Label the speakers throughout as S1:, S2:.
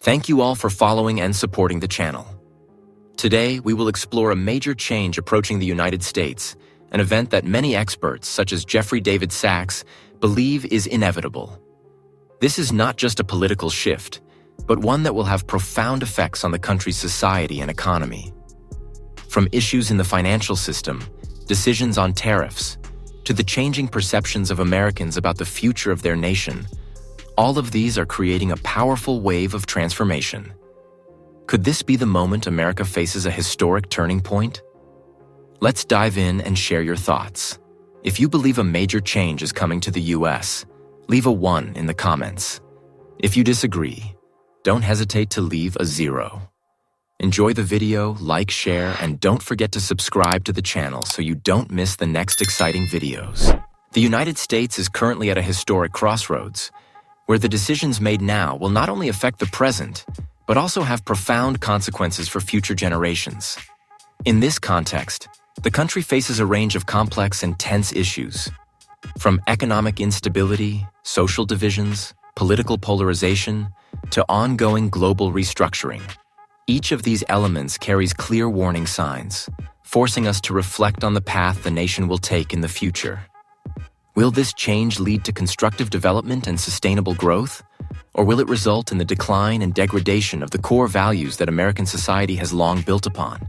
S1: Thank you all for following and supporting the channel. Today, we will explore a major change approaching the United States, an event that many experts, such as David Sachs, believe is inevitable. This is not just a political shift, but one that will have profound effects on the country's society and economy. From issues in the financial system, decisions on tariffs, to the changing perceptions of Americans about the future of their nation, all of these are creating a powerful wave of transformation. Could this be the moment America faces a historic turning point? Let's dive in and share your thoughts. If you believe a major change is coming to the US, leave a 1 in the comments. If you disagree, don't hesitate to leave a 0. Enjoy the video, like, share, and don't forget to subscribe to the channel so you don't miss the next exciting videos. The United States is currently at a historic crossroads, where the decisions made now will not only affect the present, but also have profound consequences for future generations. In this context, the country faces a range of complex and tense issues. From economic instability, social divisions, political polarization, to ongoing global restructuring. Each of these elements carries clear warning signs, forcing us to reflect on the path the nation will take in the future. Will this change lead to constructive development and sustainable growth? Or will it result in the decline and degradation of the core values that American society has long built upon?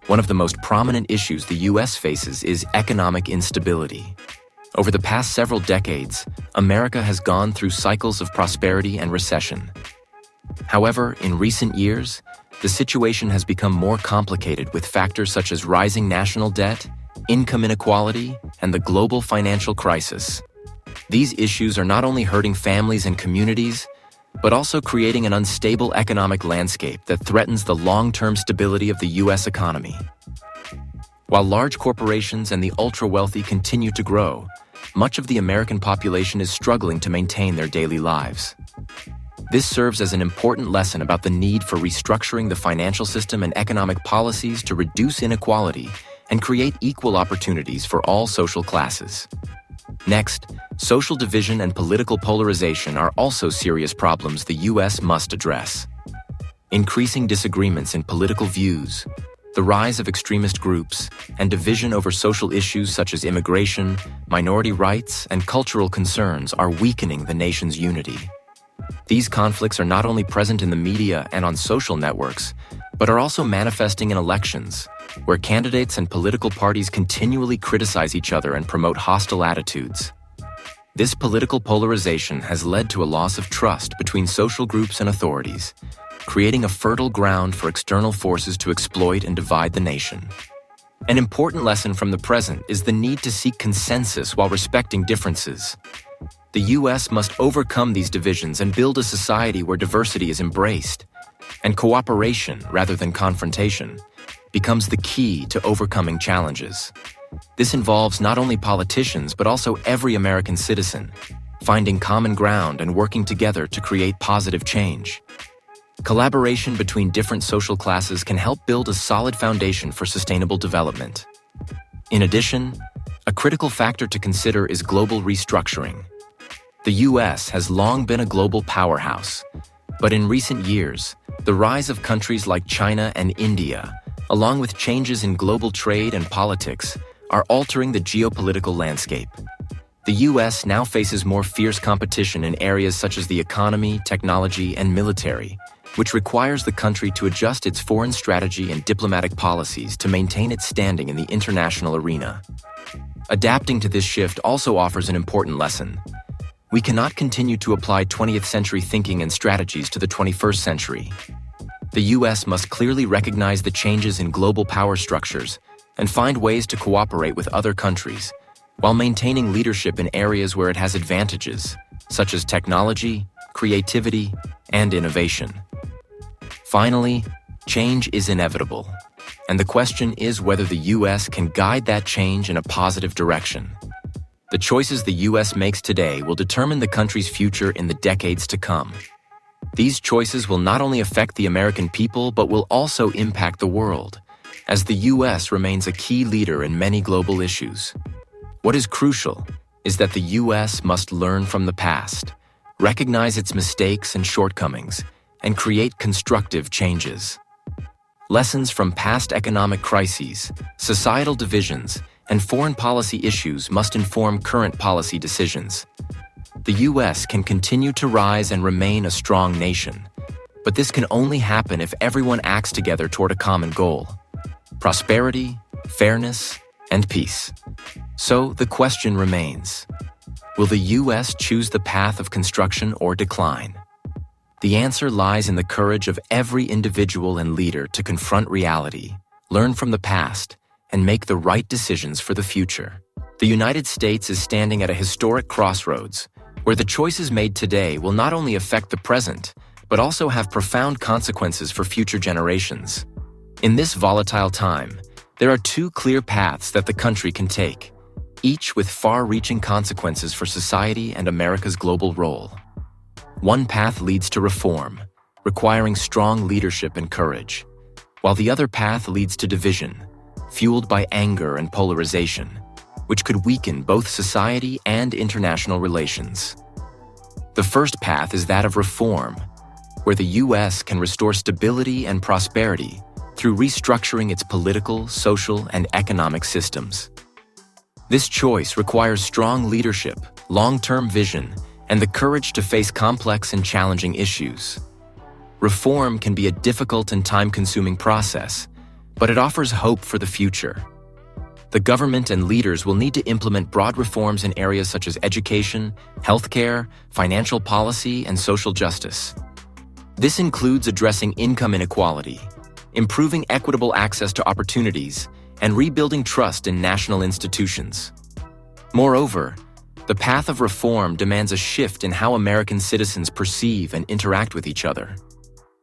S1: One of the most prominent issues the US faces is economic instability. Over the past several decades, America has gone through cycles of prosperity and recession. However, in recent years, the situation has become more complicated with factors such as rising national debt, income inequality, and the global financial crisis. These issues are not only hurting families and communities, but also creating an unstable economic landscape that threatens the long-term stability of the US economy. While large corporations and the ultra-wealthy continue to grow, much of the American population is struggling to maintain their daily lives. This serves as an important lesson about the need for restructuring the financial system and economic policies to reduce inequality and create equal opportunities for all social classes. Next, social division and political polarization are also serious problems the US must address. Increasing disagreements in political views, the rise of extremist groups, and division over social issues such as immigration, minority rights, and cultural concerns are weakening the nation's unity. These conflicts are not only present in the media and on social networks, but are also manifesting in elections, where candidates and political parties continually criticize each other and promote hostile attitudes. This political polarization has led to a loss of trust between social groups and authorities, creating a fertile ground for external forces to exploit and divide the nation. An important lesson from the present is the need to seek consensus while respecting differences. The US must overcome these divisions and build a society where diversity is embraced, and cooperation, rather than confrontation, becomes the key to overcoming challenges. This involves not only politicians but also every American citizen, finding common ground and working together to create positive change. Collaboration between different social classes can help build a solid foundation for sustainable development. In addition, a critical factor to consider is global restructuring. The US has long been a global powerhouse, but in recent years, the rise of countries like China and India, along with changes in global trade and politics, are altering the geopolitical landscape. The US now faces more fierce competition in areas such as the economy, technology, and military, which requires the country to adjust its foreign strategy and diplomatic policies to maintain its standing in the international arena. Adapting to this shift also offers an important lesson. We cannot continue to apply 20th century thinking and strategies to the 21st century. The US must clearly recognize the changes in global power structures and find ways to cooperate with other countries, while maintaining leadership in areas where it has advantages, such as technology, creativity, and innovation. Finally, change is inevitable, and the question is whether the US can guide that change in a positive direction. The choices the US makes today will determine the country's future in the decades to come. These choices will not only affect the American people, but will also impact the world, as the US remains a key leader in many global issues. What is crucial is that the US must learn from the past, recognize its mistakes and shortcomings, and create constructive changes. Lessons from past economic crises, societal divisions, and foreign policy issues must inform current policy decisions. The U.S. can continue to rise and remain a strong nation, but this can only happen if everyone acts together toward a common goal: prosperity, fairness, and peace. So the question remains: will the U.S. choose the path of construction or decline? The answer lies in the courage of every individual and leader to confront reality, learn from the past, and make the right decisions for the future. The United States is standing at a historic crossroads, where the choices made today will not only affect the present, but also have profound consequences for future generations. In this volatile time, there are two clear paths that the country can take, each with far-reaching consequences for society and America's global role. One path leads to reform, requiring strong leadership and courage, while the other path leads to division, fueled by anger and polarization, which could weaken both society and international relations. The first path is that of reform, where the U.S. can restore stability and prosperity through restructuring its political, social, and economic systems. This choice requires strong leadership, long-term vision, and the courage to face complex and challenging issues. Reform can be a difficult and time-consuming process, but it offers hope for the future. The government and leaders will need to implement broad reforms in areas such as education, healthcare, financial policy, and social justice. This includes addressing income inequality, improving equitable access to opportunities, and rebuilding trust in national institutions. Moreover, the path of reform demands a shift in how American citizens perceive and interact with each other.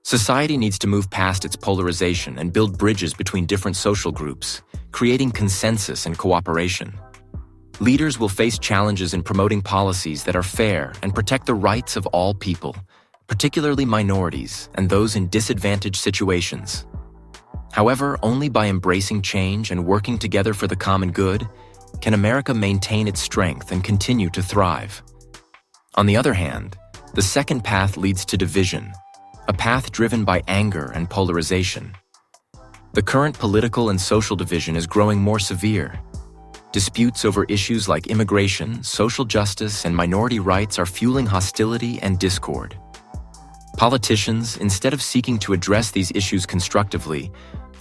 S1: Society needs to move past its polarization and build bridges between different social groups, creating consensus and cooperation. Leaders will face challenges in promoting policies that are fair and protect the rights of all people, particularly minorities and those in disadvantaged situations. However, only by embracing change and working together for the common good can America maintain its strength and continue to thrive. On the other hand, the second path leads to division, a path driven by anger and polarization. The current political and social division is growing more severe. Disputes over issues like immigration, social justice, and minority rights are fueling hostility and discord. Politicians, instead of seeking to address these issues constructively,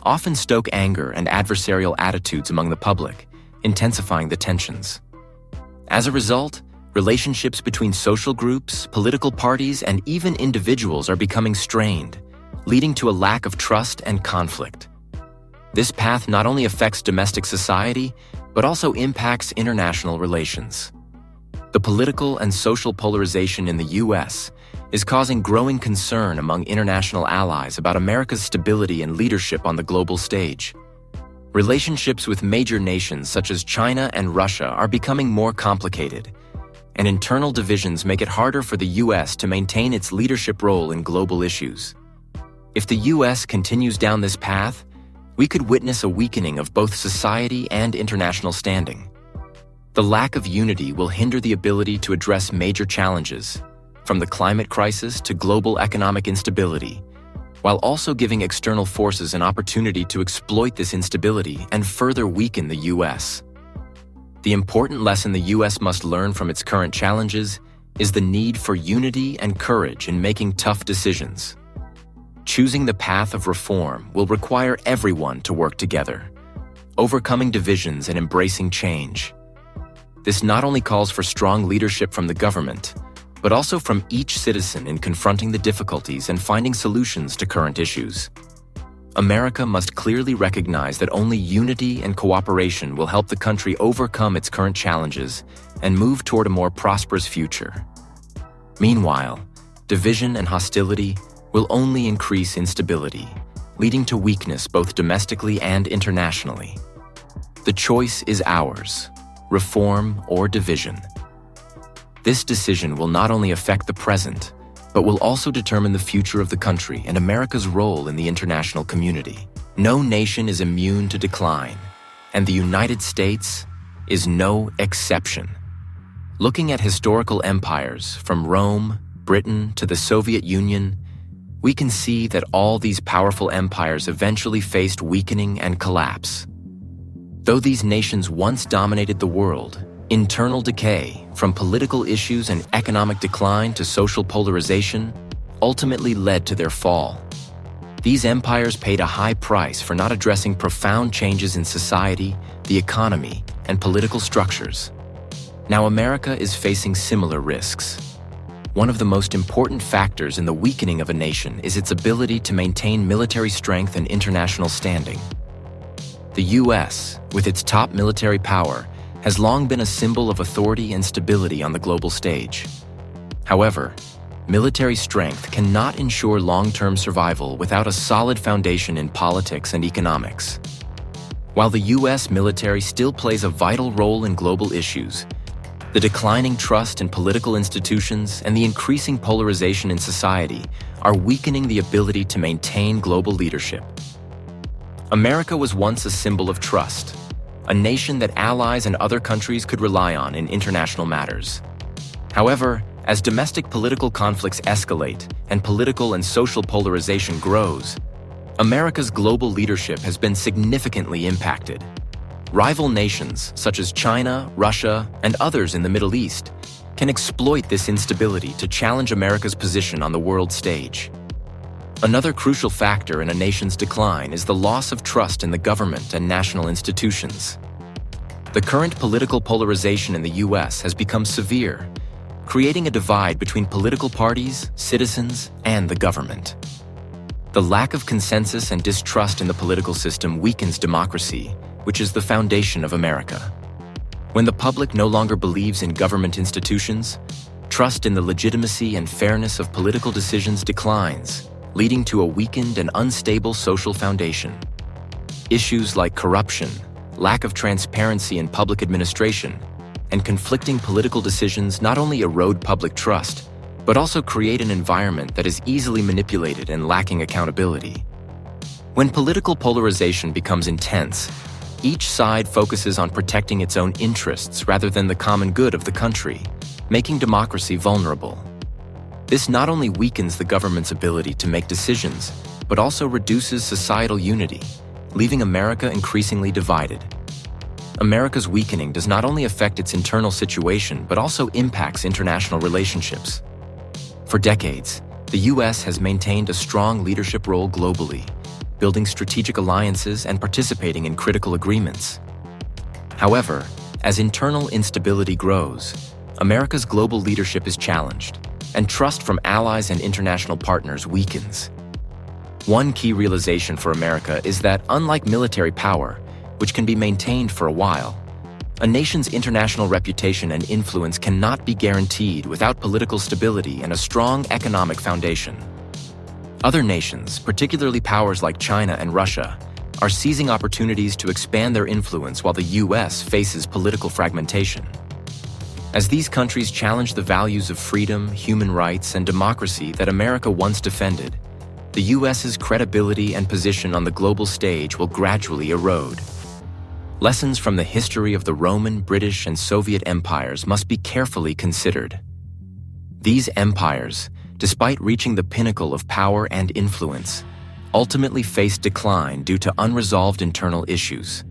S1: often stoke anger and adversarial attitudes among the public, intensifying the tensions. As a result, relationships between social groups, political parties, and even individuals are becoming strained, leading to a lack of trust and conflict. This path not only affects domestic society, but also impacts international relations. The political and social polarization in the U.S. is causing growing concern among international allies about America's stability and leadership on the global stage. Relationships with major nations such as China and Russia are becoming more complicated, and internal divisions make it harder for the U.S. to maintain its leadership role in global issues. If the U.S. continues down this path, we could witness a weakening of both society and international standing. The lack of unity will hinder the ability to address major challenges, from the climate crisis to global economic instability, while also giving external forces an opportunity to exploit this instability and further weaken the U.S. The important lesson the U.S. must learn from its current challenges is the need for unity and courage in making tough decisions. Choosing the path of reform will require everyone to work together, overcoming divisions and embracing change. This not only calls for strong leadership from the government, but also from each citizen in confronting the difficulties and finding solutions to current issues. America must clearly recognize that only unity and cooperation will help the country overcome its current challenges and move toward a more prosperous future. Meanwhile, division and hostility will only increase instability, leading to weakness both domestically and internationally. The choice is ours: reform or division. This decision will not only affect the present, but will also determine the future of the country and America's role in the international community. No nation is immune to decline, and the United States is no exception. Looking at historical empires from Rome, Britain to the Soviet Union, we can see that all these powerful empires eventually faced weakening and collapse. Though these nations once dominated the world, internal decay, from political issues and economic decline to social polarization, ultimately led to their fall. These empires paid a high price for not addressing profound changes in society, the economy, and political structures. Now America is facing similar risks. One of the most important factors in the weakening of a nation is its ability to maintain military strength and international standing. The U.S., with its top military power, has long been a symbol of authority and stability on the global stage. However, military strength cannot ensure long-term survival without a solid foundation in politics and economics. While the U.S. military still plays a vital role in global issues, the declining trust in political institutions and the increasing polarization in society are weakening the ability to maintain global leadership. America was once a symbol of trust, a nation that allies and other countries could rely on in international matters. However, as domestic political conflicts escalate and political and social polarization grows, America's global leadership has been significantly impacted. Rival nations such as China, Russia, and others in the Middle East can exploit this instability to challenge America's position on the world stage. Another crucial factor in a nation's decline is the loss of trust in the government and national institutions. The current political polarization in the U.S. has become severe, creating a divide between political parties, citizens, and the government. The lack of consensus and distrust in the political system weakens democracy, which is the foundation of America. When the public no longer believes in government institutions, trust in the legitimacy and fairness of political decisions declines, leading to a weakened and unstable social foundation. Issues like corruption, lack of transparency in public administration, and conflicting political decisions not only erode public trust, but also create an environment that is easily manipulated and lacking accountability. When political polarization becomes intense, each side focuses on protecting its own interests rather than the common good of the country, making democracy vulnerable. This not only weakens the government's ability to make decisions, but also reduces societal unity, leaving America increasingly divided. America's weakening does not only affect its internal situation, but also impacts international relationships. For decades, the U.S. has maintained a strong leadership role globally, building strategic alliances and participating in critical agreements. However, as internal instability grows, America's global leadership is challenged, and trust from allies and international partners weakens. One key realization for America is that, unlike military power, which can be maintained for a while, a nation's international reputation and influence cannot be guaranteed without political stability and a strong economic foundation. Other nations, particularly powers like China and Russia, are seizing opportunities to expand their influence while the U.S. faces political fragmentation. As these countries challenge the values of freedom, human rights, and democracy that America once defended, the U.S.'s credibility and position on the global stage will gradually erode. Lessons from the history of the Roman, British, and Soviet empires must be carefully considered. These empires, despite reaching the pinnacle of power and influence, ultimately faced decline due to unresolved internal issues.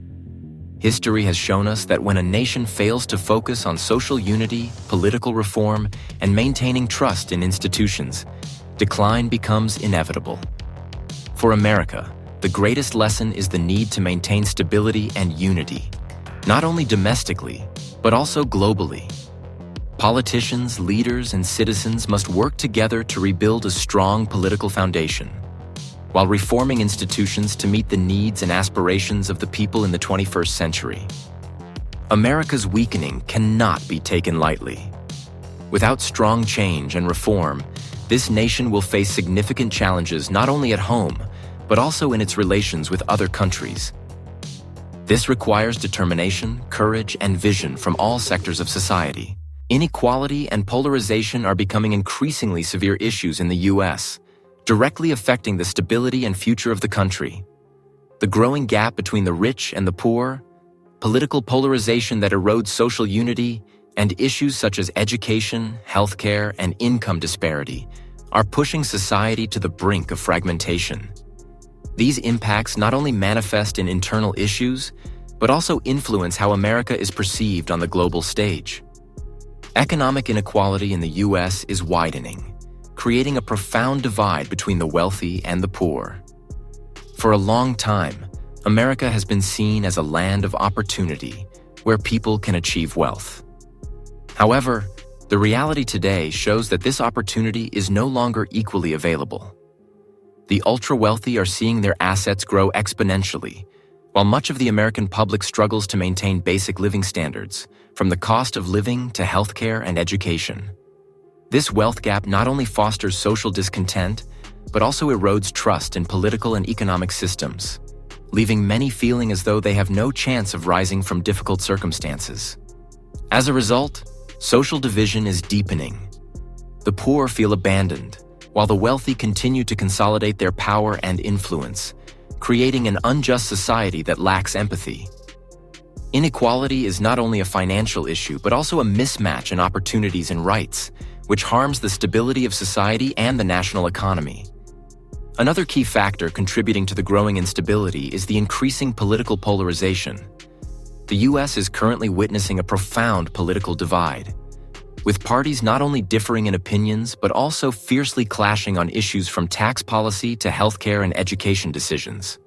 S1: History has shown us that when a nation fails to focus on social unity, political reform, and maintaining trust in institutions, decline becomes inevitable. For America, the greatest lesson is the need to maintain stability and unity, not only domestically, but also globally. Politicians, leaders, and citizens must work together to rebuild a strong political foundation, while reforming institutions to meet the needs and aspirations of the people in the 21st century. America's weakening cannot be taken lightly. Without strong change and reform, this nation will face significant challenges not only at home, but also in its relations with other countries. This requires determination, courage, and vision from all sectors of society. Inequality and polarization are becoming increasingly severe issues in the U.S., directly affecting the stability and future of the country. The growing gap between the rich and the poor, political polarization that erodes social unity, and issues such as education, healthcare, and income disparity are pushing society to the brink of fragmentation. These impacts not only manifest in internal issues, but also influence how America is perceived on the global stage. Economic inequality in the U.S. is widening, creating a profound divide between the wealthy and the poor. For a long time, America has been seen as a land of opportunity where people can achieve wealth. However, the reality today shows that this opportunity is no longer equally available. The ultra-wealthy are seeing their assets grow exponentially, while much of the American public struggles to maintain basic living standards, from the cost of living to healthcare and education. This wealth gap not only fosters social discontent, but also erodes trust in political and economic systems, leaving many feeling as though they have no chance of rising from difficult circumstances. As a result, social division is deepening. The poor feel abandoned, while the wealthy continue to consolidate their power and influence, creating an unjust society that lacks empathy. Inequality is not only a financial issue, but also a mismatch in opportunities and rights, which harms the stability of society and the national economy. Another key factor contributing to the growing instability is the increasing political polarization. The U.S. is currently witnessing a profound political divide, with parties not only differing in opinions, but also fiercely clashing on issues from tax policy to healthcare and education decisions.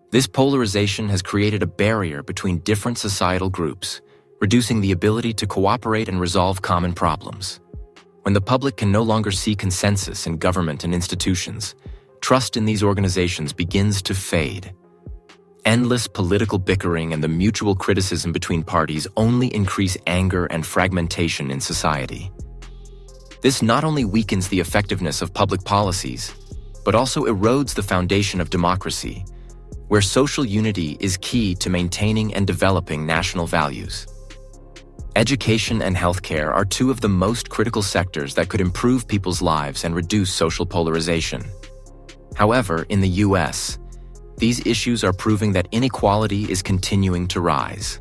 S1: This polarization has created a barrier between different societal groups, reducing the ability to cooperate and resolve common problems. When the public can no longer see consensus in government and institutions, trust in these organizations begins to fade. Endless political bickering and the mutual criticism between parties only increase anger and fragmentation in society. This not only weakens the effectiveness of public policies, but also erodes the foundation of democracy, where social unity is key to maintaining and developing national values. Education and healthcare are two of the most critical sectors that could improve people's lives and reduce social polarization. However, in the U.S., these issues are proving that inequality is continuing to rise.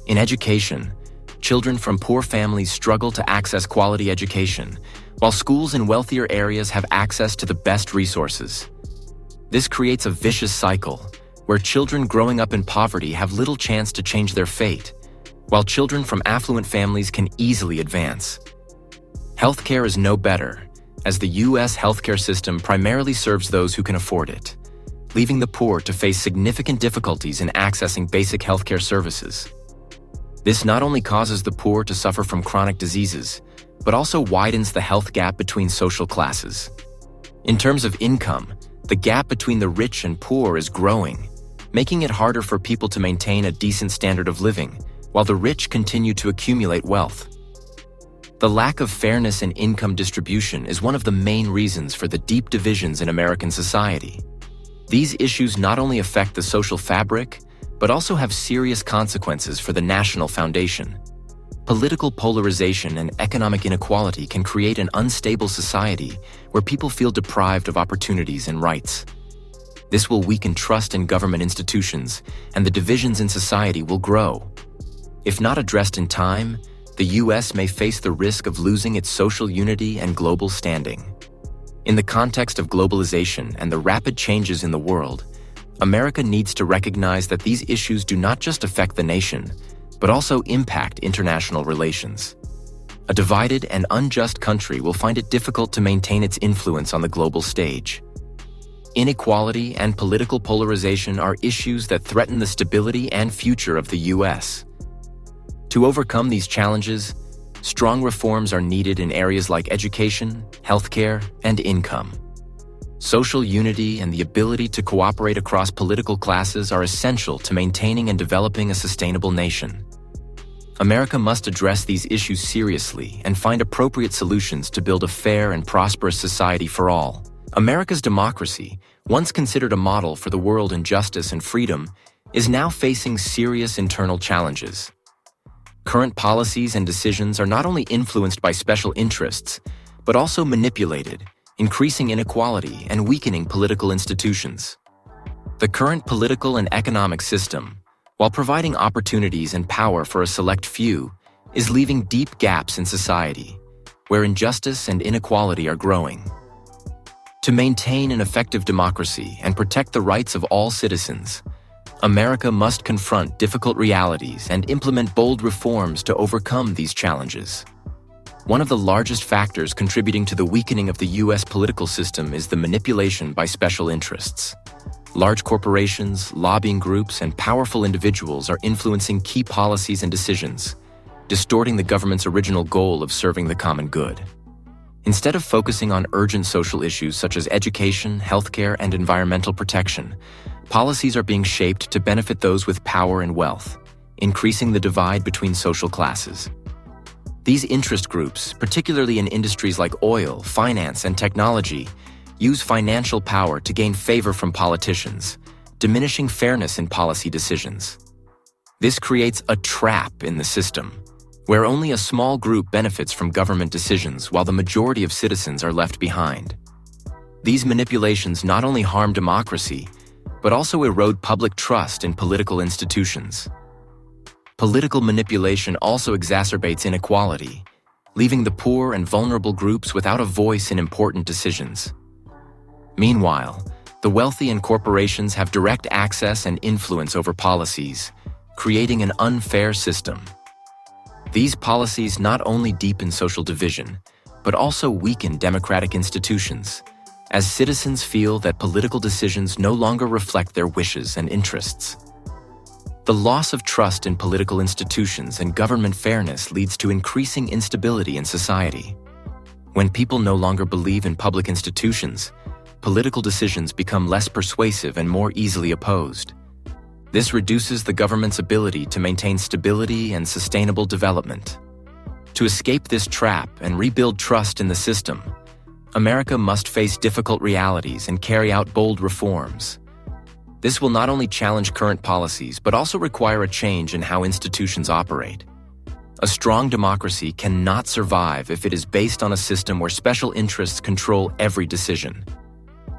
S1: In education, children from poor families struggle to access quality education, while schools in wealthier areas have access to the best resources. This creates a vicious cycle, where children growing up in poverty have little chance to change their fate, while children from affluent families can easily advance. Healthcare is no better, as the U.S. healthcare system primarily serves those who can afford it, leaving the poor to face significant difficulties in accessing basic healthcare services. This not only causes the poor to suffer from chronic diseases, but also widens the health gap between social classes. In terms of income, the gap between the rich and poor is growing, making it harder for people to maintain a decent standard of living, while the rich continue to accumulate wealth. The lack of fairness in income distribution is one of the main reasons for the deep divisions in American society. These issues not only affect the social fabric, but also have serious consequences for the national foundation. Political polarization and economic inequality can create an unstable society where people feel deprived of opportunities and rights. This will weaken trust in government institutions, and the divisions in society will grow. If not addressed in time, the U.S. may face the risk of losing its social unity and global standing. In the context of globalization and the rapid changes in the world, America needs to recognize that these issues do not just affect the nation, but also impact international relations. A divided and unjust country will find it difficult to maintain its influence on the global stage. Inequality and political polarization are issues that threaten the stability and future of the U.S. To overcome these challenges, strong reforms are needed in areas like education, healthcare, and income. Social unity and the ability to cooperate across political classes are essential to maintaining and developing a sustainable nation. America must address these issues seriously and find appropriate solutions to build a fair and prosperous society for all. America's democracy, once considered a model for the world in justice and freedom, is now facing serious internal challenges. Current policies and decisions are not only influenced by special interests, but also manipulated, increasing inequality and weakening political institutions. The current political and economic system, while providing opportunities and power for a select few, is leaving deep gaps in society. where injustice and inequality are growing. To maintain an effective democracy and protect the rights of all citizens, America must confront difficult realities and implement bold reforms to overcome these challenges. One of the largest factors contributing to the weakening of the U.S. political system is the manipulation by special interests. Large corporations, lobbying groups, and powerful individuals are influencing key policies and decisions, distorting the government's original goal of serving the common good. Instead of focusing on urgent social issues such as education, healthcare, and environmental protection, policies are being shaped to benefit those with power and wealth, increasing the divide between social classes. These interest groups, particularly in industries like oil, finance, and technology, use financial power to gain favor from politicians, diminishing fairness in policy decisions. This creates a trap in the system, where only a small group benefits from government decisions while the majority of citizens are left behind. These manipulations not only harm democracy, but also erode public trust in political institutions. Political manipulation also exacerbates inequality, leaving the poor and vulnerable groups without a voice in important decisions. Meanwhile, the wealthy and corporations have direct access and influence over policies, creating an unfair system. These policies not only deepen social division, but also weaken democratic institutions, as citizens feel that political decisions no longer reflect their wishes and interests. The loss of trust in political institutions and government fairness leads to increasing instability in society. When people no longer believe in public institutions, political decisions become less persuasive and more easily opposed. This reduces the government's ability to maintain stability and sustainable development. To escape this trap and rebuild trust in the system, America must face difficult realities and carry out bold reforms. This will not only challenge current policies, but also require a change in how institutions operate. A strong democracy cannot survive if it is based on a system where special interests control every decision.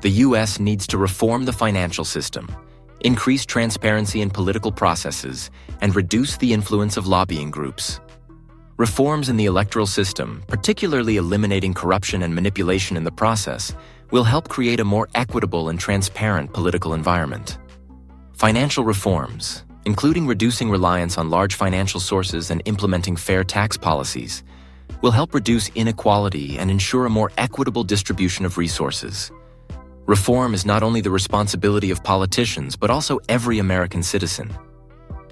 S1: The U.S. needs to reform the financial system, increase transparency in political processes, and reduce the influence of lobbying groups. Reforms in the electoral system, particularly eliminating corruption and manipulation in the process, will help create a more equitable and transparent political environment. Financial reforms, including reducing reliance on large financial sources and implementing fair tax policies, will help reduce inequality and ensure a more equitable distribution of resources. Reform is not only the responsibility of politicians, but also every American citizen.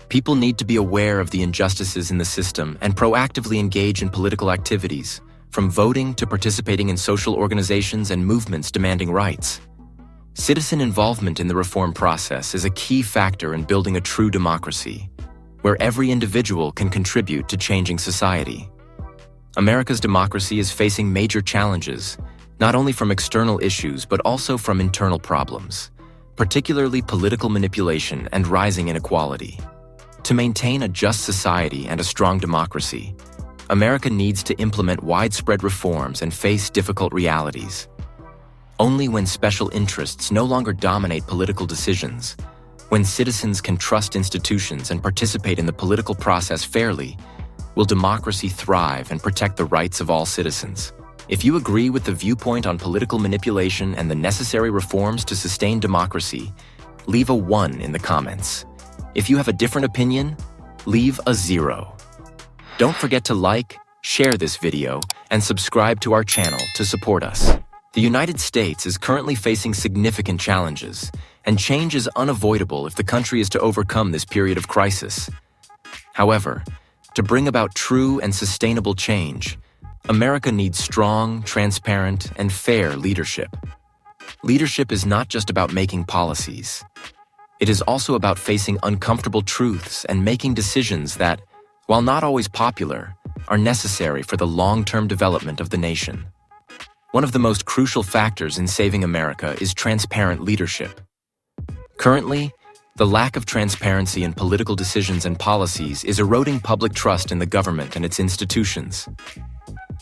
S1: People need to be aware of the injustices in the system and proactively engage in political activities, from voting to participating in social organizations and movements demanding rights. Citizen involvement in the reform process is a key factor in building a true democracy, where every individual can contribute to changing society. America's democracy is facing major challenges, not only from external issues but also from internal problems, particularly political manipulation and rising inequality. To maintain a just society and a strong democracy, America needs to implement widespread reforms and face difficult realities. Only when special interests no longer dominate political decisions, when citizens can trust institutions and participate in the political process fairly, will democracy thrive and protect the rights of all citizens. If you agree with the viewpoint on political manipulation and the necessary reforms to sustain democracy, leave a 1 in the comments. If you have a different opinion, leave a 0. Don't forget to like, share this video, and subscribe to our channel to support us. The United States is currently facing significant challenges, and change is unavoidable if the country is to overcome this period of crisis. However, to bring about true and sustainable change, America needs strong, transparent, and fair leadership. Leadership is not just about making policies. It is also about facing uncomfortable truths and making decisions that, while not always popular, are necessary for the long-term development of the nation. One of the most crucial factors in saving America is transparent leadership. Currently, the lack of transparency in political decisions and policies is eroding public trust in the government and its institutions.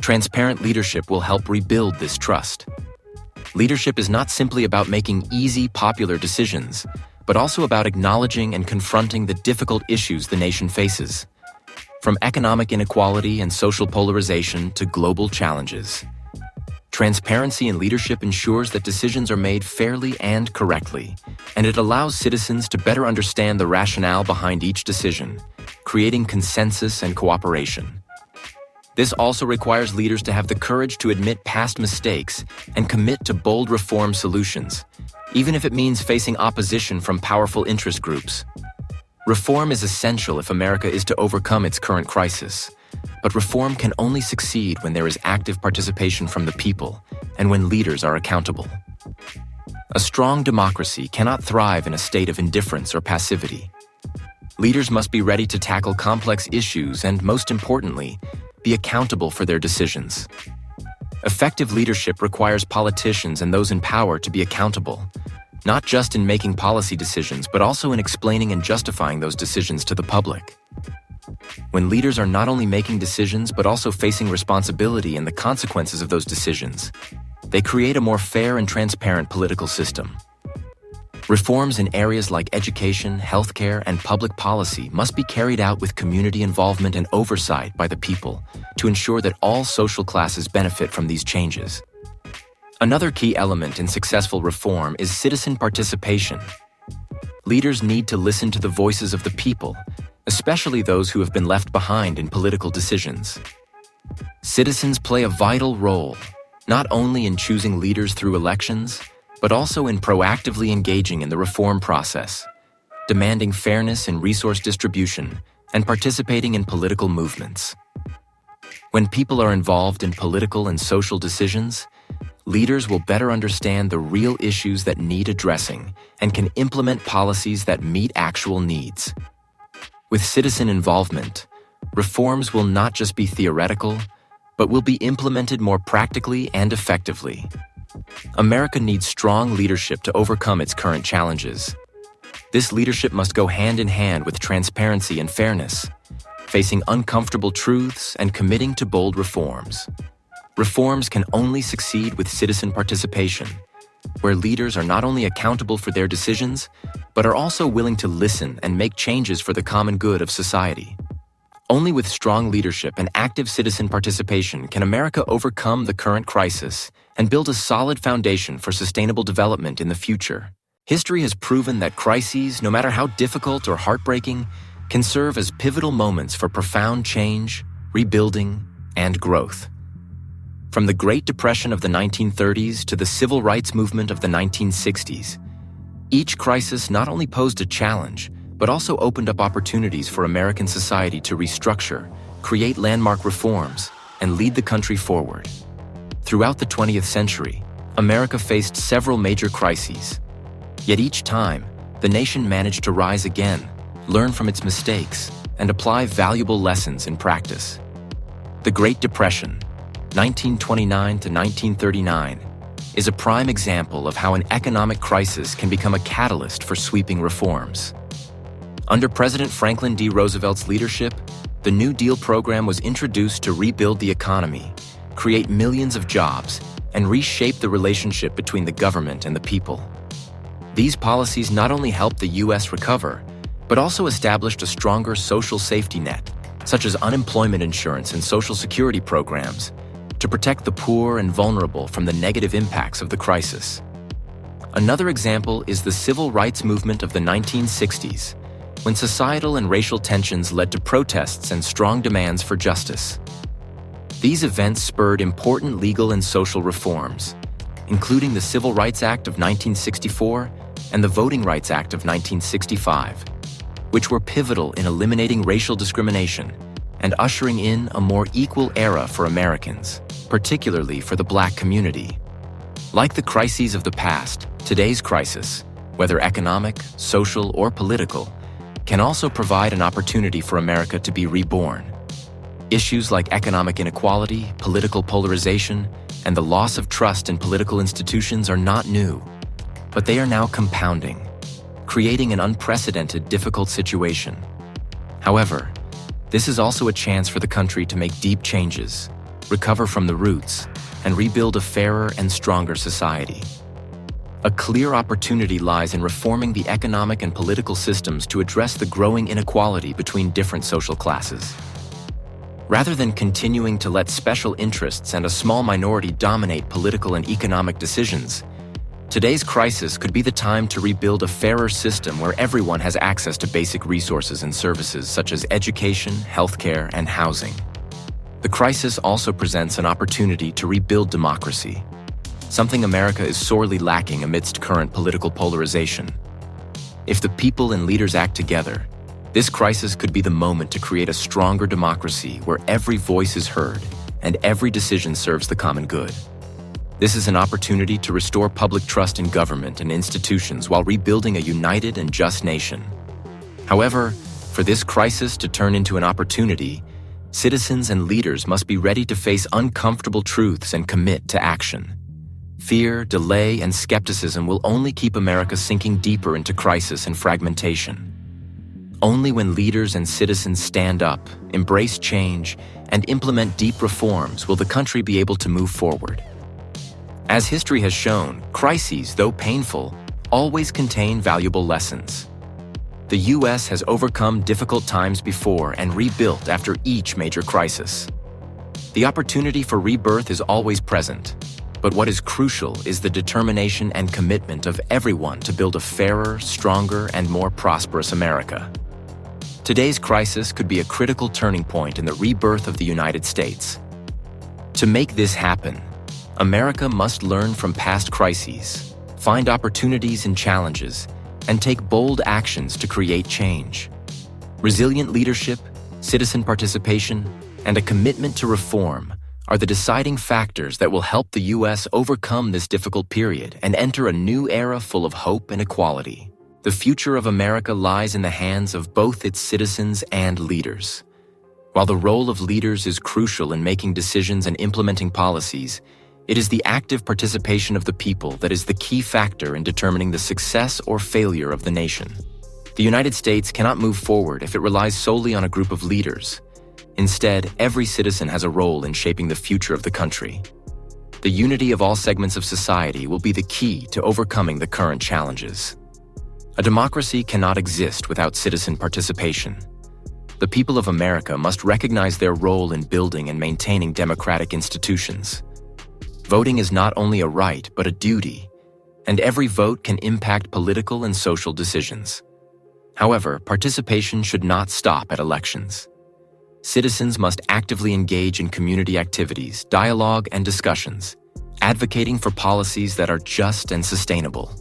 S1: Transparent leadership will help rebuild this trust. Leadership is not simply about making easy, popular decisions, but also about acknowledging and confronting the difficult issues the nation faces. from economic inequality and social polarization to global challenges. Transparency in leadership ensures that decisions are made fairly and correctly, and it allows citizens to better understand the rationale behind each decision, creating consensus and cooperation. This also requires leaders to have the courage to admit past mistakes and commit to bold reform solutions, even if it means facing opposition from powerful interest groups. Reform is essential if America is to overcome its current crisis, but reform can only succeed when there is active participation from the people and when leaders are accountable. A strong democracy cannot thrive in a state of indifference or passivity. Leaders must be ready to tackle complex issues and, most importantly, be accountable for their decisions. Effective leadership requires politicians and those in power to be accountable, not just in making policy decisions, but also in explaining and justifying those decisions to the public. When leaders are not only making decisions, but also facing responsibility and the consequences of those decisions, they create a more fair and transparent political system. Reforms in areas like education, healthcare, and public policy must be carried out with community involvement and oversight by the people to ensure that all social classes benefit from these changes. Another key element in successful reform is citizen participation. Leaders need to listen to the voices of the people, especially those who have been left behind in political decisions. Citizens play a vital role, not only in choosing leaders through elections, but also in proactively engaging in the reform process, demanding fairness in resource distribution, and participating in political movements. When people are involved in political and social decisions, leaders will better understand the real issues that need addressing and can implement policies that meet actual needs. With citizen involvement, reforms will not just be theoretical, but will be implemented more practically and effectively. America needs strong leadership to overcome its current challenges. This leadership must go hand in hand with transparency and fairness, facing uncomfortable truths and committing to bold reforms. Reforms can only succeed with citizen participation, where leaders are not only accountable for their decisions, but are also willing to listen and make changes for the common good of society. Only with strong leadership and active citizen participation can America overcome the current crisis and build a solid foundation for sustainable development in the future. History has proven that crises, no matter how difficult or heartbreaking, can serve as pivotal moments for profound change, rebuilding, and growth. From the Great Depression of the 1930s to the Civil Rights Movement of the 1960s, each crisis not only posed a challenge, but also opened up opportunities for American society to restructure, create landmark reforms, and lead the country forward. Throughout the 20th century, America faced several major crises. Yet each time, the nation managed to rise again, learn from its mistakes, and apply valuable lessons in practice. The Great Depression, 1929 to 1939, is a prime example of how an economic crisis can become a catalyst for sweeping reforms. Under President Franklin D. Roosevelt's leadership, the New Deal program was introduced to rebuild the economy, create millions of jobs, and reshape the relationship between the government and the people. These policies not only helped the U.S. recover, but also established a stronger social safety net, such as unemployment insurance and social security programs, to protect the poor and vulnerable from the negative impacts of the crisis. Another example is the Civil Rights Movement of the 1960s, when societal and racial tensions led to protests and strong demands for justice. These events spurred important legal and social reforms, including the Civil Rights Act of 1964 and the Voting Rights Act of 1965, which were pivotal in eliminating racial discrimination and ushering in a more equal era for Americans, particularly for the Black community. Like the crises of the past, today's crisis, whether economic, social, or political, can also provide an opportunity for America to be reborn. Issues like economic inequality, political polarization, and the loss of trust in political institutions are not new, but they are now compounding, creating an unprecedented, difficult situation. However, this is also a chance for the country to make deep changes, recover from the roots, and rebuild a fairer and stronger society. A clear opportunity lies in reforming the economic and political systems to address the growing inequality between different social classes. Rather than continuing to let special interests and a small minority dominate political and economic decisions, today's crisis could be the time to rebuild a fairer system where everyone has access to basic resources and services such as education, healthcare, and housing. The crisis also presents an opportunity to rebuild democracy, something America is sorely lacking amidst current political polarization. If the people and leaders act together, this crisis could be the moment to create a stronger democracy where every voice is heard and every decision serves the common good. This is an opportunity to restore public trust in government and institutions while rebuilding a united and just nation. However, for this crisis to turn into an opportunity, citizens and leaders must be ready to face uncomfortable truths and commit to action. Fear, delay, and skepticism will only keep America sinking deeper into crisis and fragmentation. Only when leaders and citizens stand up, embrace change, and implement deep reforms will the country be able to move forward. As history has shown, crises, though painful, always contain valuable lessons. The U.S. has overcome difficult times before and rebuilt after each major crisis. The opportunity for rebirth is always present, but what is crucial is the determination and commitment of everyone to build a fairer, stronger, and more prosperous America. Today's crisis could be a critical turning point in the rebirth of the United States. To make this happen, America must learn from past crises, find opportunities in challenges, and take bold actions to create change. Resilient leadership, citizen participation, and a commitment to reform are the deciding factors that will help the U.S. overcome this difficult period and enter a new era full of hope and equality. The future of America lies in the hands of both its citizens and leaders. While the role of leaders is crucial in making decisions and implementing policies, it is the active participation of the people that is the key factor in determining the success or failure of the nation. The United States cannot move forward if it relies solely on a group of leaders. Instead, every citizen has a role in shaping the future of the country. The unity of all segments of society will be the key to overcoming the current challenges. A democracy cannot exist without citizen participation. The people of America must recognize their role in building and maintaining democratic institutions. Voting is not only a right, but a duty, and every vote can impact political and social decisions. However, participation should not stop at elections. Citizens must actively engage in community activities, dialogue, and discussions, advocating for policies that are just and sustainable.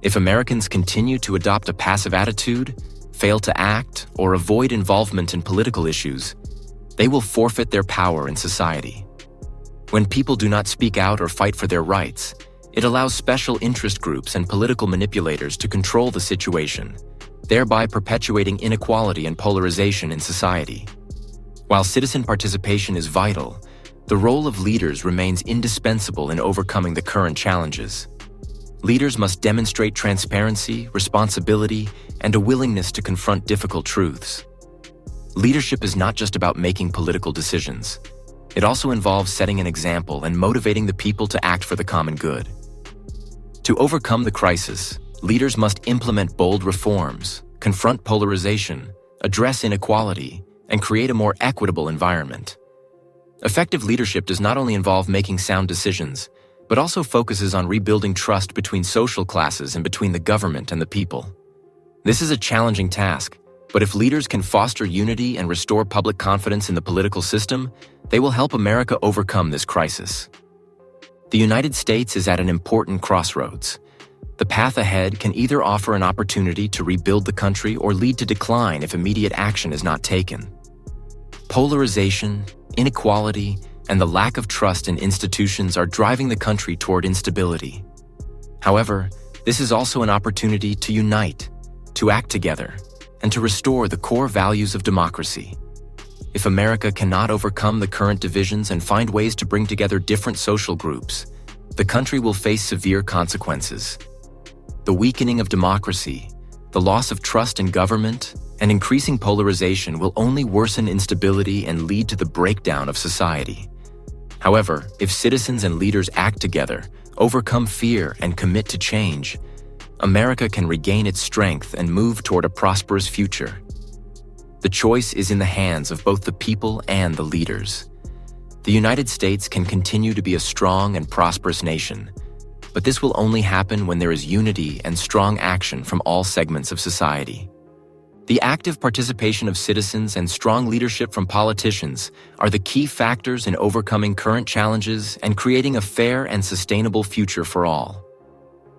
S1: If Americans continue to adopt a passive attitude, fail to act, or avoid involvement in political issues, they will forfeit their power in society. When people do not speak out or fight for their rights, it allows special interest groups and political manipulators to control the situation, thereby perpetuating inequality and polarization in society. While citizen participation is vital, the role of leaders remains indispensable in overcoming the current challenges. Leaders must demonstrate transparency, responsibility, and a willingness to confront difficult truths. Leadership is not just about making political decisions. It also involves setting an example and motivating the people to act for the common good. To overcome the crisis, leaders must implement bold reforms, confront polarization, address inequality, and create a more equitable environment. Effective leadership does not only involve making sound decisions, but also focuses on rebuilding trust between social classes and between the government and the people. This is a challenging task, but if leaders can foster unity and restore public confidence in the political system, they will help America overcome this crisis. The United States is at an important crossroads. The path ahead can either offer an opportunity to rebuild the country or lead to decline if immediate action is not taken. Polarization, inequality, and the lack of trust in institutions are driving the country toward instability. However, this is also an opportunity to unite, to act together, and to restore the core values of democracy. If America cannot overcome the current divisions and find ways to bring together different social groups, the country will face severe consequences. The weakening of democracy, the loss of trust in government, and increasing polarization will only worsen instability and lead to the breakdown of society. However, if citizens and leaders act together, overcome fear, and commit to change, America can regain its strength and move toward a prosperous future. The choice is in the hands of both the people and the leaders. The United States can continue to be a strong and prosperous nation, but this will only happen when there is unity and strong action from all segments of society. The active participation of citizens and strong leadership from politicians are the key factors in overcoming current challenges and creating a fair and sustainable future for all.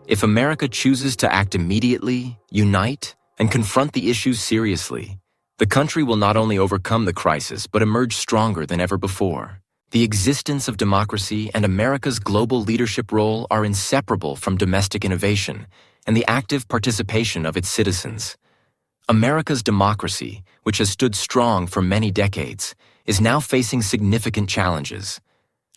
S1: If America chooses to act immediately, unite, and confront the issues seriously, the country will not only overcome the crisis but emerge stronger than ever before. The existence of democracy and America's global leadership role are inseparable from domestic innovation and the active participation of its citizens. America's democracy, which has stood strong for many decades, is now facing significant challenges.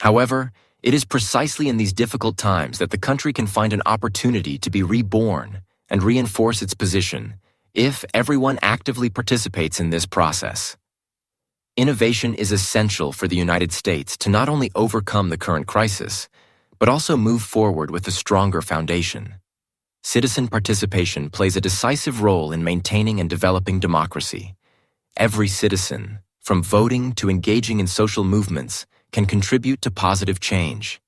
S1: However, it is precisely in these difficult times that the country can find an opportunity to be reborn and reinforce its position if everyone actively participates in this process. Innovation is essential for the United States to not only overcome the current crisis, but also move forward with a stronger foundation. Citizen participation plays a decisive role in maintaining and developing democracy. Every citizen, from voting to engaging in social movements, can contribute to positive change.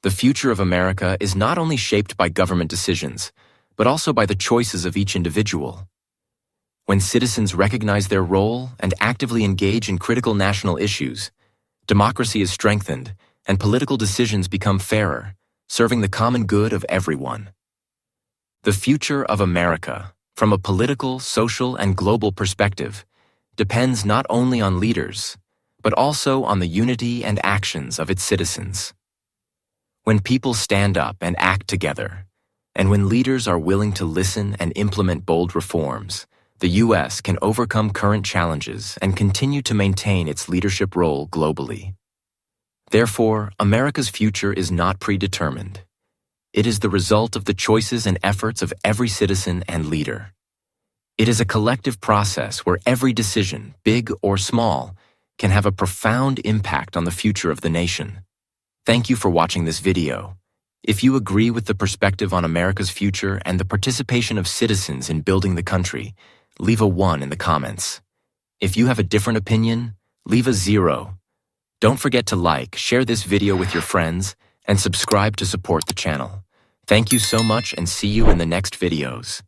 S1: The future of America is not only shaped by government decisions, but also by the choices of each individual. When citizens recognize their role and actively engage in critical national issues, democracy is strengthened and political decisions become fairer, serving the common good of everyone. The future of America, from a political, social, and global perspective, depends not only on leaders, but also on the unity and actions of its citizens. When people stand up and act together, and when leaders are willing to listen and implement bold reforms, the U.S. can overcome current challenges and continue to maintain its leadership role globally. Therefore, America's future is not predetermined. It is the result of the choices and efforts of every citizen and leader. It is a collective process where every decision, big or small, can have a profound impact on the future of the nation. Thank you for watching this video. If you agree with the perspective on America's future and the participation of citizens in building the country, leave a 1 in the comments. If you have a different opinion, leave a 0. Don't forget to like, share this video with your friends, and subscribe to support the channel. Thank you so much and see you in the next videos.